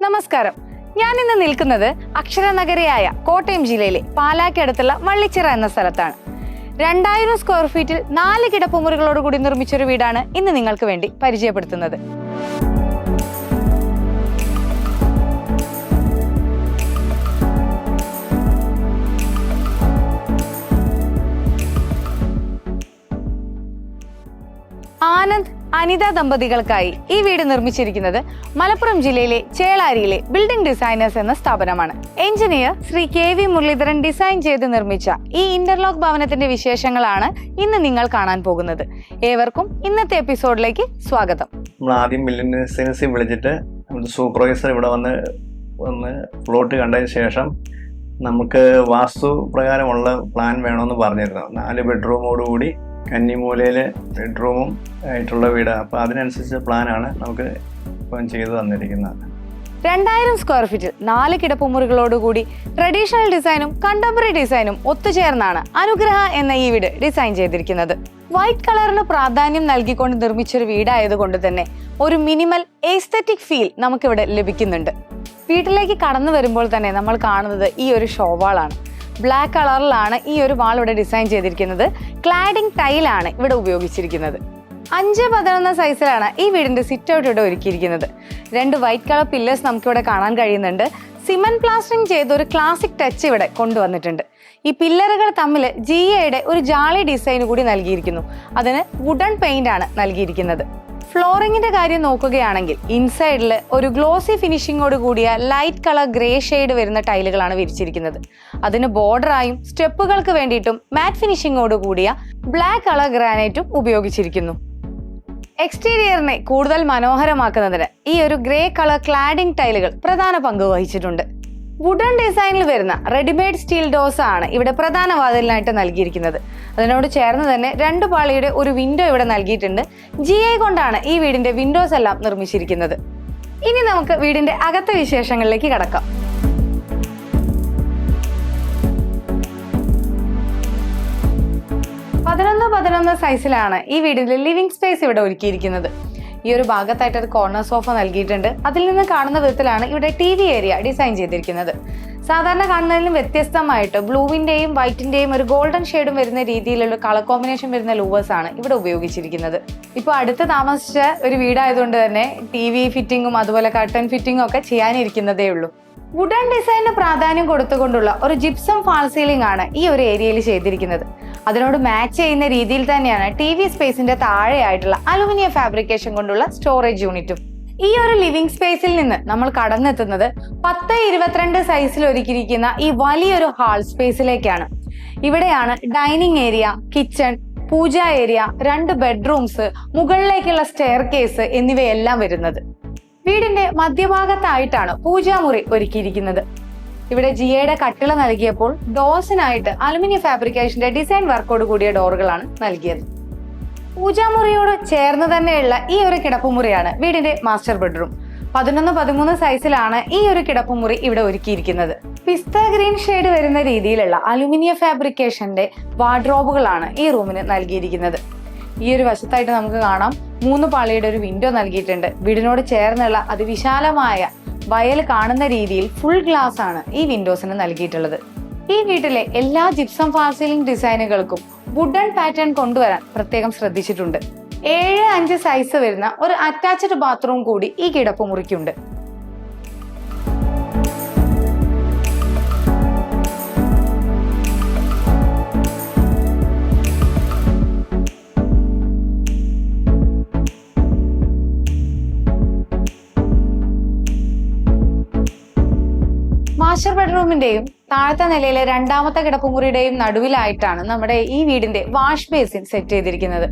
നമസ്കാരം. ഞാൻ ഇന്ന് നിൽക്കുന്നത് അക്ഷരനഗരിയായ കോട്ടയം ജില്ലയിലെ പാലാക്കടുത്തുള്ള വള്ളിച്ചിറ എന്ന സ്ഥലത്താണ്. 2000 സ്ക്വയർ ഫീറ്റിൽ 4 കിടപ്പുമുറികളോടുകൂടി നിർമ്മിച്ചൊരു വീടാണ് ഇന്ന് നിങ്ങൾക്ക് വേണ്ടി പരിചയപ്പെടുത്തുന്നത്. ആനന്ദ് അനിത ദമ്പതികൾക്കായി ഈ വീട് നിർമ്മിച്ചിരിക്കുന്നത് മലപ്പുറം ജില്ലയിലെ ചേളാരിയിലെ ബിൽഡിംഗ് ഡിസൈനേഴ്സ് എന്ന സ്ഥാപനമാണ്. Engineer Shri KV Muraleedharan design ചെയ്ത് നിർമ്മിച്ച ഈ ഇന്റർലോക്ക് ഭവനത്തിന്റെ വിശേഷങ്ങളാണ് ഇന്ന് നിങ്ങൾ കാണാൻ പോകുന്നത്. ഏവർക്കും ഇന്നത്തെ എപ്പിസോഡിലേക്ക് സ്വാഗതം. നമ്മൾ ആദ്യം ബിൽഡിംഗ് ഡിസൈനേഴ്സിൽ വിളിച്ചിട്ട് സൂപ്പർവൈസർ ഇവിടെ വന്ന് പ്ലോട്ട് കണ്ടതിന് ശേഷം നമുക്ക് വാസ്തു പ്രകാരമുള്ള പ്ലാൻ വേണമെന്ന് പറഞ്ഞിരുന്നു. 4 ബെഡ്റൂമോടുകൂടി കന്നിമൂലയിൽ ബെഡ്റൂമും ആയിട്ടുള്ള വീട്. അപ്പോൾ അതിനനുസരിച്ച് പ്ലാനാണ് നമുക്ക് ഇപ്പം ചെയ്തു തന്നിരിക്കുന്നത്. 2000 സ്ക്വയർ ഫീറ്റിൽ 4 കിടപ്പുമുറികളോടുകൂടി ട്രഡീഷണൽ ഡിസൈനും കണ്ടംപററി ഡിസൈനും ഒത്തുചേർന്നാണ് അനുഗ്രഹ എന്ന ഈ വീട് ഡിസൈൻ ചെയ്തിരിക്കുന്നത്. വൈറ്റ് കളറിന് പ്രാധാന്യം നൽകിക്കൊണ്ട് നിർമ്മിച്ചൊരു വീടായതുകൊണ്ട് തന്നെ ഒരു മിനിമൽ എസ്തെറ്റിക് ഫീൽ നമുക്കിവിടെ ലഭിക്കുന്നുണ്ട്. വീട്ടിലേക്ക് കടന്നു വരുമ്പോൾ തന്നെ നമ്മൾ കാണുന്നത് ഈ ഒരു ഷോവാളാണ്. ബ്ലാക്ക് കളറിലാണ് ഈ ഒരു വാൾ ഇവിടെ ഡിസൈൻ ചെയ്തിരിക്കുന്നത്. ക്ലാഡിംഗ് ടൈലാണ് ഇവിടെ ഉപയോഗിച്ചിരിക്കുന്നത്. 5x11 സൈസിലാണ് ഈ വീടിന്റെ സിറ്റ് ഔട്ട് ഇവിടെ ഒരുക്കിയിരിക്കുന്നത്. 2 വൈറ്റ് കളർ പില്ലേഴ്സ് നമുക്കിവിടെ കാണാൻ കഴിയുന്നുണ്ട്. സിമന്റ് പ്ലാസ്റ്ററിംഗ് ചെയ്ത ഒരു ക്ലാസിക് ടച്ച് ഇവിടെ കൊണ്ടുവന്നിട്ടുണ്ട്. ഈ പില്ലറുകൾ തമ്മിൽ GAയുടെ ഒരു ജാളി ഡിസൈൻ കൂടി നൽകിയിരിക്കുന്നു. അതിന് വുഡൻ പെയിന്റ് ആണ് നൽകിയിരിക്കുന്നത്. ഫ്ലോറിങ്ങിന്റെ കാര്യം നോക്കുകയാണെങ്കിൽ ഇൻസൈഡിൽ ഒരു ഗ്ലോസി ഫിനിഷിങ്ങോട് കൂടിയ ലൈറ്റ് കളർ ഗ്രേ ഷെയ്ഡ് വരുന്ന ടൈലുകളാണ് വിരിച്ചിരിക്കുന്നത്. അതിന് ബോർഡറായും സ്റ്റെപ്പുകൾക്ക് വേണ്ടിയിട്ടും മാറ്റ് ഫിനിഷിങ്ങോട് കൂടിയ ബ്ലാക്ക് കളർ ഗ്രാനൈറ്റും ഉപയോഗിച്ചിരിക്കുന്നു. എക്സ്റ്റീരിയറിനെ കൂടുതൽ മനോഹരമാക്കുന്നതിന് ഈ ഒരു ഗ്രേ കളർ ക്ലാഡിംഗ് ടൈലുകൾ പ്രധാന പങ്ക് വഹിച്ചിട്ടുണ്ട്. വുഡൻ ഡിസൈനിൽ വരുന്ന റെഡിമെയ്ഡ് സ്റ്റീൽ ഡോസ് ആണ് ഇവിടെ പ്രധാന വാതിലിനായിട്ട് നൽകിയിരിക്കുന്നത്. അതിനോട് ചേർന്ന് തന്നെ 2 പാളിയുടെ ഒരു വിൻഡോ ഇവിടെ നൽകിയിട്ടുണ്ട്. GA കൊണ്ടാണ് ഈ വീടിന്റെ വിൻഡോസ് എല്ലാം നിർമ്മിച്ചിരിക്കുന്നത്. ഇനി നമുക്ക് വീടിന്റെ അകത്തെ വിശേഷങ്ങളിലേക്ക് കടക്കാം. പതിനൊന്ന് സൈസിലാണ് ഈ വീടിന്റെ ലിവിംഗ് സ്പേസ് ഇവിടെ ഒരുക്കിയിരിക്കുന്നത്. ഈ ഒരു ഭാഗത്തായിട്ട് ഒരു കോർണർ സോഫ നൽകിയിട്ടുണ്ട്. അതിൽ നിന്ന് കാണുന്ന വിധത്തിലാണ് ഇവിടെ TV ഏരിയ ഡിസൈൻ ചെയ്തിരിക്കുന്നത്. സാധാരണ കാണുന്നതിലും വ്യത്യസ്തമായിട്ട് ബ്ലൂവിന്റെയും വൈറ്റിന്റെയും ഒരു ഗോൾഡൻ ഷെയ്ഡും വരുന്ന രീതിയിലുള്ള കളർ കോമ്പിനേഷൻ വരുന്ന ലൂവേഴ്സ് ആണ് ഇവിടെ ഉപയോഗിച്ചിരിക്കുന്നത്. ഇപ്പോൾ അടുത്ത് താമസിച്ച ഒരു വീടായതുകൊണ്ട് തന്നെ TV ഫിറ്റിങ്ങും അതുപോലെ കർട്ടൻ ഫിറ്റിങ്ങും ഒക്കെ ചെയ്യാനിരിക്കുന്നതേ ഉള്ളൂ. വുഡൻ ഡിസൈനിന് പ്രാധാന്യം കൊടുത്തുകൊണ്ടുള്ള ഒരു ജിപ്സം ഫാൾ സീലിംഗ് ആണ് ഈ ഒരു ഏരിയയിൽ ചെയ്തിരിക്കുന്നത്. അതിനോട് മാച്ച് ചെയ്യുന്ന രീതിയിൽ തന്നെയാണ് TV സ്പേസിന്റെ താഴെയായിട്ടുള്ള അലുമിനിയം ഫാബ്രിക്കേഷൻ കൊണ്ടുള്ള സ്റ്റോറേജ് യൂണിറ്റും. ഈ ഒരു ലിവിംഗ് സ്പേസിൽ നിന്ന് നമ്മൾ കടന്നെത്തുന്നത് 10x22 സൈസിൽ ഒരുക്കിയിരിക്കുന്ന ഈ വലിയൊരു ഹാൾ സ്പേസിലേക്കാണ്. ഇവിടെയാണ് ഡൈനിങ് ഏരിയ, കിച്ചൺ, പൂജ ഏരിയ, 2 ബെഡ്റൂംസ്, മുകളിലേക്കുള്ള സ്റ്റെയർ കേസ് എന്നിവയെല്ലാം വരുന്നത്. വീടിന്റെ മധ്യഭാഗത്തായിട്ടാണ് പൂജാമുറി ഒരുക്കിയിരിക്കുന്നത്. ഇവിടെ GAയുടെ കട്ടിള നൽകിയപ്പോൾ ഡോസിനായിട്ട് അലുമിനിയം ഫാബ്രിക്കേഷന്റെ ഡിസൈൻ വർക്കോട് കൂടിയ ഡോറുകളാണ് നൽകിയത്. പൂജാമുറിയോട് ചേർന്ന് തന്നെയുള്ള ഈ ഒരു കിടപ്പുമുറിയാണ് വീടിന്റെ മാസ്റ്റർ ബെഡ്റൂം. 11-13 സൈസിലാണ് ഈ ഒരു കിടപ്പുമുറി ഇവിടെ ഒരുക്കിയിരിക്കുന്നത്. പിസ്ത ഗ്രീൻ ഷെയ്ഡ് വരുന്ന രീതിയിലുള്ള അലുമിനിയം ഫാബ്രിക്കേഷന്റെ വാർഡ്രോബുകളാണ് ഈ റൂമിന് നൽകിയിരിക്കുന്നത്. ഈ ഒരു വശത്തായിട്ട് നമുക്ക് കാണാം 3 പാളിയുടെ ഒരു വിൻഡോ നൽകിയിട്ടുണ്ട്. വീടിനോട് ചേർന്നുള്ള അതിവിശാലമായ വയൽ കാണുന്ന രീതിയിൽ ഫുൾ ഗ്ലാസ് ആണ് ഈ വിൻഡോസിന് നൽകിയിട്ടുള്ളത്. ഈ വീട്ടിലെ എല്ലാ ജിപ്സം ഫാൾ സീലിംഗ് ഡിസൈനുകൾക്കും വുഡൻ പാറ്റേൺ കൊണ്ടുവരാൻ പ്രത്യേകം ശ്രദ്ധിച്ചിട്ടുണ്ട്. 7-5 സൈസ് വരുന്ന ഒരു അറ്റാച്ച്ഡ് ബാത്റൂം കൂടി ഈ കിടപ്പുമുറിക്കുണ്ട്. മാസ്റ്റർ ബെഡ്റൂമിന്റെയും താഴത്തെ നിലയിലെ 2ാമത്തെ കിടപ്പുമുറിയുടെയും നടുവിലായിട്ടാണ് നമ്മുടെ ഈ വീടിന്റെ വാഷ് ബേസിൻ സെറ്റ് ചെയ്തിരിക്കുന്നത്.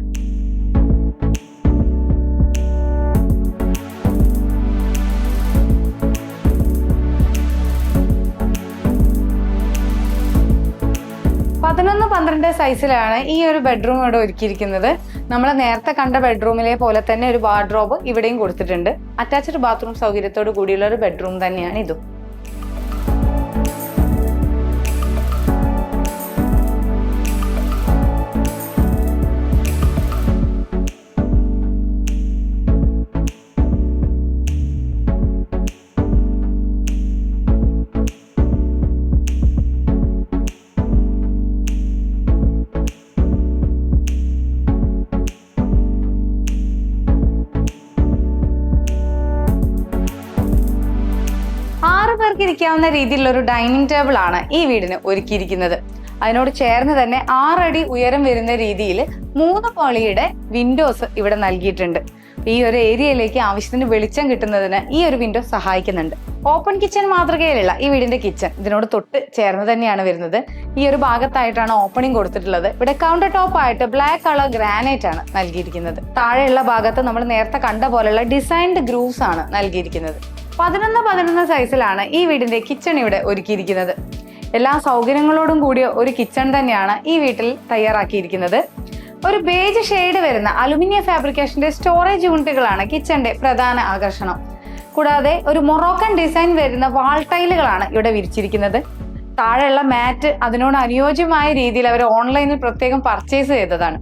പതിനൊന്ന് 12 സൈസിലാണ് ഈ ഒരു ബെഡ്റൂം ഇവിടെ ഒരുക്കിയിരിക്കുന്നത്. നമ്മൾ നേരത്തെ കണ്ട ബെഡ്റൂമിലെ പോലെ തന്നെ ഒരു വാർഡ്രോബ് ഇവിടെയും കൊടുത്തിട്ടുണ്ട്. അറ്റാച്ച്ഡ് ബാത്റൂം സൗകര്യത്തോട് കൂടിയുള്ള ഒരു ബെഡ്റൂം തന്നെയാണ് ഇതും. പേർക്ക് ഇരിക്കാവുന്ന രീതിയിലുള്ള ഒരു ഡൈനിങ് ടേബിൾ ആണ് ഈ വീടിന് ഒരുക്കിയിരിക്കുന്നത്. അതിനോട് ചേർന്ന് തന്നെ 6 അടി ഉയരം വരുന്ന രീതിയിൽ 3 പാളിയുടെ വിൻഡോസ് ഇവിടെ നൽകിയിട്ടുണ്ട്. ഈ ഒരു ഏരിയയിലേക്ക് ആവശ്യത്തിന് വെളിച്ചം കിട്ടുന്നതിന് ഈ ഒരു വിൻഡോ സഹായിക്കുന്നുണ്ട്. ഓപ്പൺ കിച്ചൺ മാതൃകയിലുള്ള ഈ വീടിന്റെ കിച്ചൺ ഇതിനോട് തൊട്ട് ചേർന്ന് തന്നെയാണ് വരുന്നത്. ഈ ഒരു ഭാഗത്തായിട്ടാണ് ഓപ്പണിംഗ് കൊടുത്തിട്ടുള്ളത്. ഇവിടെ കൗണ്ടർ ടോപ്പ് ആയിട്ട് ബ്ലാക്ക് കളർ ഗ്രാനൈറ്റ് ആണ് നൽകിയിരിക്കുന്നത്. താഴെയുള്ള ഭാഗത്ത് നമ്മൾ നേരത്തെ കണ്ട പോലെയുള്ള ഡിസൈൻഡ് ഗ്രൂവ്സ് ആണ് നൽകിയിരിക്കുന്നത്. 11x11 സൈസിലാണ് ഈ വീടിന്റെ കിച്ചൺ ഇവിടെ ഒരുക്കിയിരിക്കുന്നത്. എല്ലാ സൗകര്യങ്ങളോടും കൂടിയ ഒരു കിച്ചൺ തന്നെയാണ് ഈ വീട്ടിൽ തയ്യാറാക്കിയിരിക്കുന്നത്. ഒരു ബേജ് ഷെയ്ഡ് വരുന്ന അലുമിനിയം ഫാബ്രിക്കേഷന്റെ സ്റ്റോറേജ് യൂണിറ്റുകളാണ് കിച്ചന്റെ പ്രധാന ആകർഷണം. കൂടാതെ ഒരു മൊറോക്കൻ ഡിസൈൻ വരുന്ന വാൾ ടൈലുകളാണ് ഇവിടെ വിരിച്ചിരിക്കുന്നത്. താഴെയുള്ള മാറ്റ് അതിനോട് അനുയോജ്യമായ രീതിയിൽ അവർ ഓൺലൈനിൽ പ്രത്യേകം പർച്ചേസ് ചെയ്തതാണ്.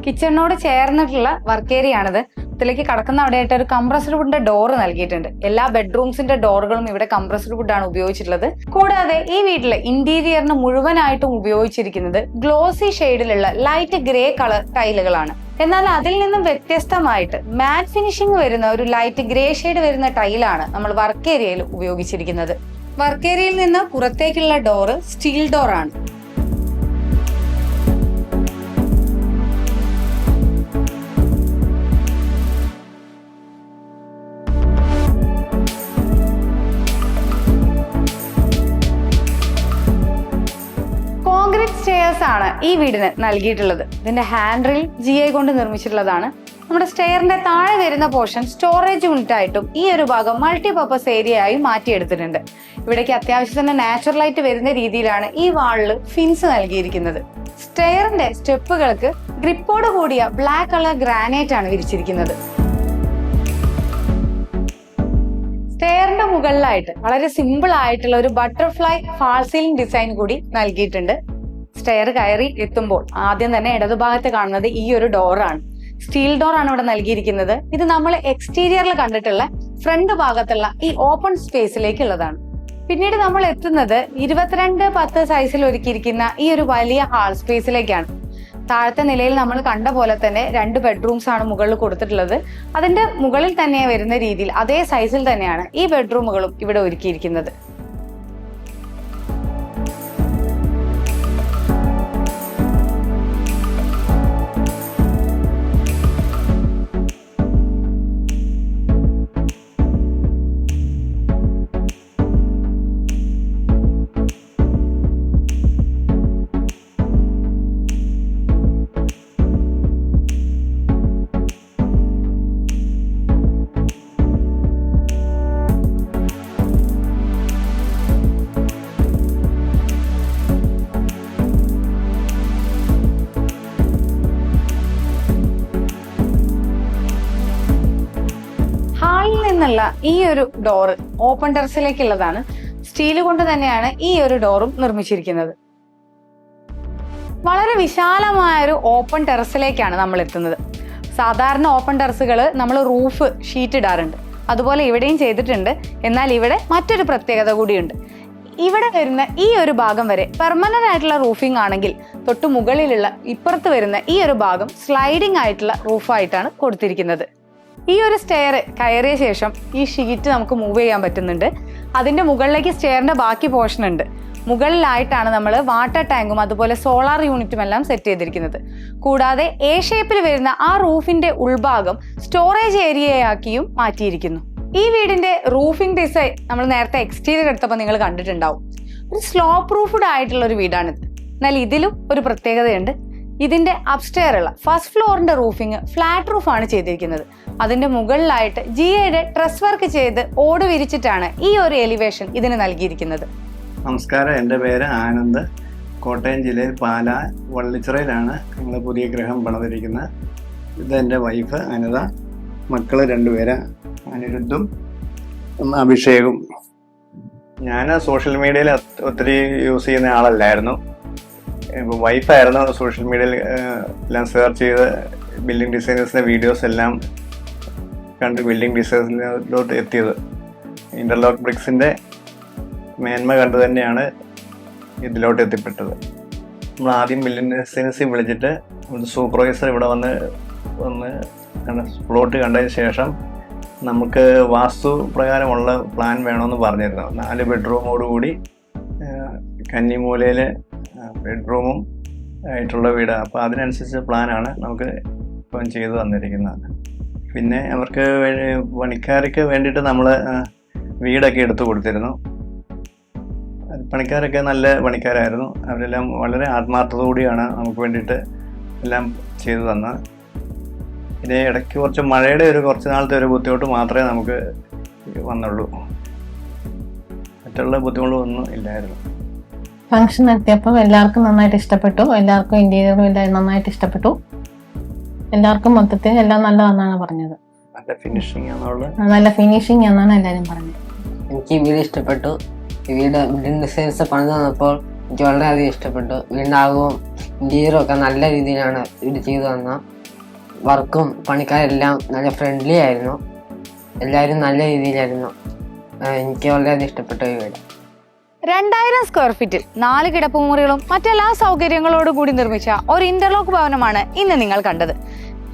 കിച്ചണിനോട് ചേർന്നിട്ടുള്ള വർക്ക് ഏരിയ ആണിത്. ഇതിലേക്ക് കടക്കുന്ന അവിടെയായിട്ട് ഒരു കംപ്രസ്ഡ് വുഡിന്റെ ഡോർ നൽകിയിട്ടുണ്ട്. എല്ലാ ബെഡ്റൂംസിന്റെ ഡോറുകളും ഇവിടെ കംപ്രസ്ഡ് വുഡ് ആണ് ഉപയോഗിച്ചിട്ടുള്ളത്. കൂടാതെ ഈ വീട്ടിലെ ഇന്റീരിയറിന് മുഴുവനായിട്ടും ഉപയോഗിച്ചിരിക്കുന്നത് ഗ്ലോസി ഷെയ്ഡിലുള്ള ലൈറ്റ് ഗ്രേ കളർ ടൈലുകളാണ്. എന്നാൽ അതിൽ നിന്നും വ്യത്യസ്തമായിട്ട് മാറ്റ് ഫിനിഷിംഗ് വരുന്ന ഒരു ലൈറ്റ് ഗ്രേ ഷെയ്ഡ് വരുന്ന ടൈലാണ് നമ്മൾ വർക്ക് ഏരിയയിൽ ഉപയോഗിച്ചിരിക്കുന്നത്. വർക്ക് ഏരിയയിൽ നിന്ന് പുറത്തേക്കുള്ള ഡോറ് സ്റ്റീൽ ഡോർ ആണ്. സ്റ്റെയർസ് ആണ് ഈ വീടിന് നൽകിയിട്ടുള്ളത്. ഇതിന്റെ ഹാൻഡ് റെയിൽ GI കൊണ്ട് നിർമ്മിച്ചിട്ടുള്ളതാണ്. നമ്മുടെ സ്റ്റെയറിന്റെ താഴെ വരുന്ന പോർഷൻ സ്റ്റോറേജ് യൂണിറ്റ് ആയിട്ടും ഈ ഒരു ഭാഗം മൾട്ടിപർപ്പസ് ഏരിയ ആയി മാറ്റിയെടുത്തിട്ടുണ്ട്. ഇവിടേക്ക് അത്യാവശ്യം നാച്ചുറൽ ആയിട്ട് വരുന്ന രീതിയിലാണ് ഈ വാളിൽ ഫിൻസ് നൽകിയിരിക്കുന്നത്. സ്റ്റെയറിന്റെ സ്റ്റെപ്പുകൾക്ക് ഗ്രിപ്പോട് കൂടിയ ബ്ലാക്ക് കളർ ഗ്രാനൈറ്റ് ആണ് വിരിച്ചിരിക്കുന്നത്. സ്റ്റെയറിന്റെ മുകളിലായിട്ട് വളരെ സിമ്പിൾ ആയിട്ടുള്ള ഒരു ബട്ടർഫ്ലൈ ഫാൾ സീലിംഗ് ഡിസൈൻ കൂടി നൽകിയിട്ടുണ്ട്. സ്റ്റെയർ കയറി എത്തുമ്പോൾ ആദ്യം തന്നെ ഇടതുഭാഗത്ത് കാണുന്നത് ഈ ഒരു ഡോറാണ്. സ്റ്റീൽ ഡോർ ആണ് ഇവിടെ നൽകിയിരിക്കുന്നത്. ഇത് നമ്മൾ എക്സ്റ്റീരിയറിൽ കണ്ടിട്ടുള്ള ഫ്രണ്ട് ഭാഗത്തുള്ള ഈ ഓപ്പൺ സ്പേസിലേക്കുള്ളതാണ്. പിന്നീട് നമ്മൾ എത്തുന്നത് 22x10 സൈസിൽ ഒരുക്കിയിരിക്കുന്ന ഈ ഒരു വലിയ ഹാൾ സ്പേസിലേക്കാണ്. താഴത്തെ നിലയിൽ നമ്മൾ കണ്ട പോലെ തന്നെ 2 ബെഡ്റൂംസ് ആണ് മുകളിൽ കൊടുത്തിട്ടുള്ളത്. അതിന്റെ മുകളിൽ തന്നെ വരുന്ന രീതിയിൽ അതേ സൈസിൽ തന്നെയാണ് ഈ ബെഡ്റൂമുകളും ഇവിടെ ഒരുക്കിയിരിക്കുന്നത്. ഈ ഒരു ഡോറ് ഓപ്പൺ ടെറസിലേക്കുള്ളതാണ്. സ്റ്റീൽ കൊണ്ട് തന്നെയാണ് ഈ ഒരു ഡോറും നിർമ്മിച്ചിരിക്കുന്നത്. വളരെ വിശാലമായ ഒരു ഓപ്പൺ ടെറസിലേക്കാണ് നമ്മൾ എത്തുന്നത്. സാധാരണ ഓപ്പൺ ടെറസുകൾ നമ്മൾ റൂഫ് ഷീറ്റ് ഇടാറുണ്ട്. അതുപോലെ ഇവിടെയും ചെയ്തിട്ടുണ്ട്. എന്നാൽ ഇവിടെ മറ്റൊരു പ്രത്യേകത കൂടിയുണ്ട്. ഇവിടെ വരുന്ന ഈ ഒരു ഭാഗം വരെ പെർമനന്റ് ആയിട്ടുള്ള റൂഫിംഗ് ആണെങ്കിൽ തൊട്ട് മുകളിലുള്ള ഇപ്പുറത്ത് വരുന്ന ഈ ഒരു ഭാഗം സ്ലൈഡിംഗ് ആയിട്ടുള്ള റൂഫായിട്ടാണ് കൊടുത്തിരിക്കുന്നത്. ഈ ഒരു സ്റ്റെയർ കയറിയ ശേഷം ഈ ഷീറ്റ് നമുക്ക് മൂവ് ചെയ്യാൻ പറ്റുന്നുണ്ട്. അതിന്റെ മുകളിലേക്ക് സ്റ്റെയറിന്റെ ബാക്കി പോർഷൻ ഉണ്ട്. മുകളിലായിട്ടാണ് നമ്മൾ വാട്ടർ ടാങ്കും അതുപോലെ സോളാർ യൂണിറ്റും എല്ലാം സെറ്റ് ചെയ്തിരിക്കുന്നത്. കൂടാതെ എ ഷേപ്പിൽ വരുന്ന ആ റൂഫിന്റെ ഉൾഭാഗം സ്റ്റോറേജ് ഏരിയയാക്കിയും മാറ്റിയിരിക്കുന്നു. ഈ വീടിന്റെ റൂഫിംഗ് ഡിസൈൻ നമ്മൾ നേരത്തെ എക്സ്റ്റീരിയർ എടുത്തപ്പോൾ നിങ്ങൾ കണ്ടിട്ടുണ്ടാവും. ഒരു സ്ലോപ്പ് റൂഫ്ഡ് ആയിട്ടുള്ള ഒരു വീടാണിത്. എന്നാൽ ഇതിലും ഒരു പ്രത്യേകതയുണ്ട്. ഇതിന്റെ അപ്സ്റ്റെയർ ഉള്ള ഫസ്റ്റ് ഫ്ലോറിന്റെ റൂഫിംഗ് ഫ്ലാറ്റ് റൂഫാണ് ചെയ്തിരിക്കുന്നത്. അതിന്റെ മുകളിലായിട്ട് GIയുടെ ട്രസ് വർക്ക് ചെയ്ത് ഓട് വിരിച്ചിട്ടാണ് ഈ ഒരു എലിവേഷൻ ഇതിന് നൽകിയിരിക്കുന്നത്. നമസ്കാരം, എൻ്റെ പേര് ആനന്ദ്. കോട്ടയം ജില്ലയിൽ പാലാ വള്ളിച്ചിറയിലാണ് ഞങ്ങൾ പുതിയ ഗൃഹം പണിതിരിക്കുന്നത്. ഇതെൻ്റെ വൈഫ് അനിത, മക്കൾ 2 പേര്, അനിരുദ്ധും അഭിഷേകും. ഞാൻ സോഷ്യൽ മീഡിയയിൽ ഒത്തിരി യൂസ് ചെയ്യുന്ന ആളല്ലായിരുന്നു. വൈഫായിരുന്നു സോഷ്യൽ മീഡിയയിൽ എല്ലാം സെർച്ച് ചെയ്ത് ബിൽഡിംഗ് ഡിസൈനേഴ്സിൻ്റെ വീഡിയോസ് എല്ലാം കണ്ട് ബിൽഡിംഗ് ഡിസൈനിലോട്ട് എത്തിയത്. ഇൻ്റർലോക്ക് ബ്രിക്സിൻ്റെ മേന്മ കണ്ടു തന്നെയാണ് ഇതിലോട്ട് എത്തിപ്പെട്ടത്. നമ്മൾ ആദ്യം ബിൽഡിംഗ് ഡിസൈനേഴ്സിൽ വിളിച്ചിട്ട് സൂപ്പർവൈസർ ഇവിടെ വന്ന് പ്ലോട്ട് കണ്ടതിന് ശേഷം നമുക്ക് വാസ്തു പ്രകാരമുള്ള പ്ലാൻ വേണമെന്ന് പറഞ്ഞിരുന്നു. 4 ബെഡ്റൂമോടുകൂടി കന്നിമൂലയിൽ ബെഡ്റൂമും ആയിട്ടുള്ള വീട്. അപ്പോൾ അതിനനുസരിച്ച് പ്ലാനാണ് നമുക്ക് ഇപ്പം ചെയ്തു തന്നിരിക്കുന്നത്. പിന്നെ അവർക്ക് പണിക്കാർക്ക് വേണ്ടിയിട്ട് നമ്മൾ വീടൊക്കെ എടുത്തു കൊടുത്തിരുന്നു. പണിക്കാരൊക്കെ നല്ല പണിക്കാരായിരുന്നു. അവരെല്ലാം വളരെ ആത്മാർത്ഥതയോടെയാണ് നമുക്ക് വേണ്ടിയിട്ട് എല്ലാം ചെയ്തു തന്നത്. പിന്നെ ഇടയ്ക്ക് കുറച്ച് മഴയുടെ കുറച്ച് നാളത്തെ ഒരു ബുദ്ധിമുട്ട് മാത്രമേ നമുക്ക് വന്നുള്ളൂ. മറ്റുള്ള ബുദ്ധിമുട്ടൊന്നും ഇല്ലായിരുന്നു. ഫംഗ്ഷൻ നടത്തിയപ്പോൾ എല്ലാവർക്കും നന്നായിട്ട് ഇഷ്ടപ്പെട്ടു. എല്ലാവർക്കും ഇന്റീരിയറും എല്ലാം നന്നായിട്ട് ഇഷ്ടപ്പെട്ടു. എല്ലാവർക്കും മൊത്തത്തിൽ എല്ലാം നല്ലതെന്നാണ് പറഞ്ഞത്. നല്ല ഫിനിഷിംഗ് ആണുള്ളത്. നല്ല ഫിനിഷിംഗ് എന്നാണ് എല്ലാവരും പറഞ്ഞത്. എനിക്ക് ഈ വീട് ഇഷ്ടപ്പെട്ടു. ഈ വീടിൻ്റെ ഡിസൈൻസ് പണിത് തന്നപ്പോൾ എനിക്ക് വളരെയധികം ഇഷ്ടപ്പെട്ടു. വീടിൻ്റെ ആകവും ഇന്റീരിയറും ഒക്കെ നല്ല രീതിയിലാണ് വീട് ചെയ്തു തന്ന. വർക്കും പണിക്കാരെല്ലാം നല്ല ഫ്രണ്ട്ലി ആയിരുന്നു. എല്ലാവരും നല്ല രീതിയിലായിരുന്നു. എനിക്ക് വളരെയധികം ഇഷ്ടപ്പെട്ടു ഈ വീട്. 2000 സ്ക്വയർ ഫീറ്റിൽ 4 കിടപ്പുമുറികളും മറ്റെല്ലാ സൗകര്യങ്ങളോടും കൂടി നിർമ്മിച്ച ഒരു ഇന്റർലോക്ക് ഭവനമാണ് ഇന്ന് നിങ്ങൾ കണ്ടത്.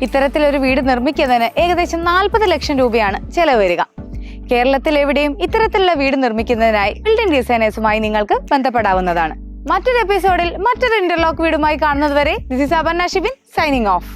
ഇത്തരത്തിലൊരു വീട് നിർമ്മിക്കുന്നതിന് ഏകദേശം 40 ലക്ഷം രൂപയാണ് ചെലവ് വരിക. കേരളത്തിൽ എവിടെയും ഇത്തരത്തിലുള്ള വീട് നിർമ്മിക്കുന്നതിനായി ബിൽഡിംഗ് ഡിസൈനേഴ്സുമായി നിങ്ങൾക്ക് ബന്ധപ്പെടാവുന്നതാണ്. മറ്റൊരു എപ്പിസോഡിൽ മറ്റൊരു ഇന്റർലോക്ക് വീടുമായി കാണുന്നതുവരെ this is Aparna Shibin signing of.